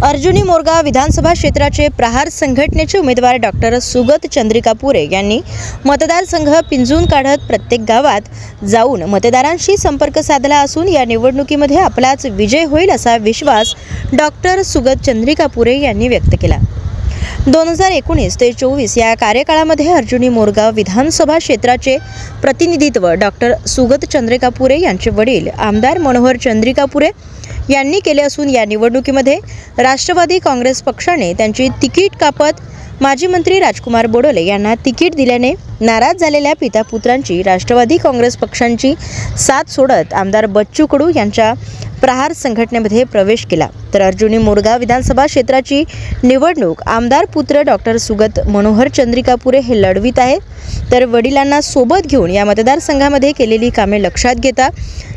अर्जुनी मोरगाव विधानसभा क्षेत्राचे प्रहार संघटनेचे उमेदवार डॉक्टर सुगत चंद्रिका पुरे यांनी मतदारसंघ पिंजून काढत प्रत्येक गावात जाऊन मतदारांशी संपर्क साधला असून या निवडणुकीमध्ये आपलाच विजय होईल असा विश्वास डॉक्टर सुगत चंद्रिका पुरे यांनी व्यक्त केला। 2019 ते 24 या कार्यकाळामध्ये अर्जुनी मोरगाव विधानसभा क्षेत्राचे प्रतिनिधित्व डॉक्टर सुगत चंद्रिका पुरे यांचे वडील आमदार मनोहर चंद्रिका पुरे यांनी केले असून या निवडणुकीमध्ये राष्ट्रवादी काँग्रेस पक्षाने त्यांची तिकीट कापत माजी मंत्री राजकुमार बोडोले यांना तिकीट दिल्याने नाराज झालेल्या पिता पुत्रांची राष्ट्रवादी काँग्रेस पक्षांची साथ सोडत आमदार बच्चू कडू यांच्या प्रहार संघटनेमध्ये प्रवेश केला। तर अर्जुनी मोरगाव विधानसभा क्षेत्राची निवडणूक आमदार पुत्र डॉक्टर सुगत मनोहर चंद्रिका पुरे हे लढवित आहेत। तर वडिलांना सोबत घेऊन या मतदारसंघामध्ये केलेली कामे लक्षात घेता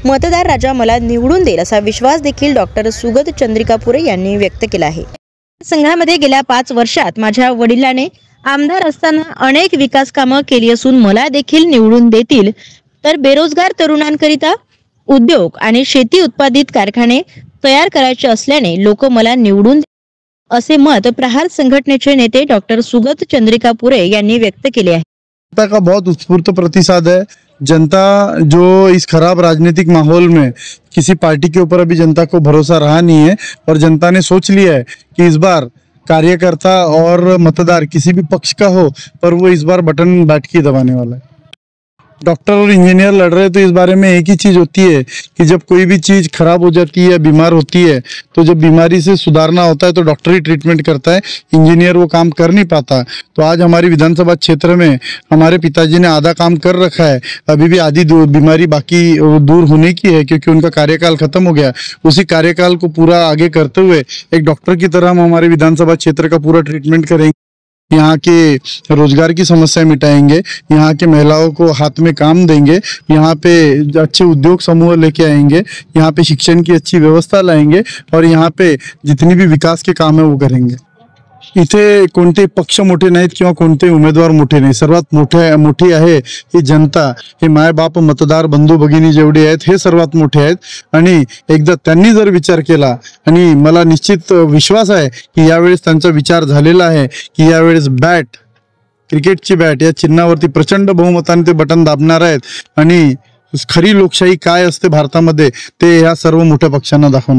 मतदार राजा मला निवडून देईल असा विश्वास देखील डॉक्टर सुगत चंद्रिका पुरे यांनी व्यक्त केला आहे। संघामध्ये गेल्या 5 वर्षात माझ्या वडिलांनी आमदार असताना अनेक विकास कामे केली असून मला देखील निवडून देतील। तर बेरोजगार तरुणांकरिता उद्योग आणि शेती उत्पादित कारखाने तयार करायचे असल्याने लोक मला निवडून असे मत प्रहार संघटनेचे नेते डॉक्टर सुगत चंद्रिका पुरे यांनी व्यक्त केले आहे। जनता का बहुत उत्स्फूर्त प्रतिसाद है। जनता जो इस खराब राजनीतिक माहौल में किसी पार्टी के ऊपर अभी जनता को भरोसा रहा नहीं है और जनता ने सोच लिया है कि इस बार कार्यकर्ता और मतदार किसी भी पक्ष का हो पर वो इस बार बटन बैठ के दबाने वाला है। डॉक्टर और इंजीनियर लड़ रहे हैं तो इस बारे में एक ही चीज़ होती है कि जब कोई भी चीज़ खराब हो जाती है, बीमार होती है, तो जब बीमारी से सुधारना होता है तो डॉक्टर ही ट्रीटमेंट करता है, इंजीनियर वो काम कर नहीं पाता। तो आज हमारी विधानसभा क्षेत्र में हमारे पिताजी ने आधा काम कर रखा है, अभी भी आधी बीमारी बाकी दूर होने की है क्योंकि उनका कार्यकाल खत्म हो गया। उसी कार्यकाल को पूरा आगे करते हुए एक डॉक्टर की तरह हम हमारे विधानसभा क्षेत्र का पूरा ट्रीटमेंट करेंगे। यहाँ के रोजगार की समस्या मिटाएंगे, यहाँ के महिलाओं को हाथ में काम देंगे, यहाँ पे अच्छे उद्योग समूह लेके आएंगे, यहाँ पे शिक्षण की अच्छी व्यवस्था लाएंगे और यहाँ पे जितनी भी विकास के काम है वो करेंगे। इथे कोणते पक्ष मोठे नाहीत किंवा कोणते उमेदवार मोठे नाही, सर्वात मोठी आहे ही जनता, हे माय बाप मतदार बंधू भगिनी जेवढे आहेत हे सर्वात मोठे आहेत। आणि एकदा त्यांनी जर विचार केला आणि मला निश्चित विश्वास आहे की यावेळेस त्यांचा विचार झालेला आहे की यावेळेस बॅट, क्रिकेटची बॅट या चिन्हावरती प्रचंड बहुमताने ते बटन दाबणार आहेत आणि खरी लोकशाही काय असते भारतामध्ये ते या सर्व मोठ्या पक्षांना दाखवणार।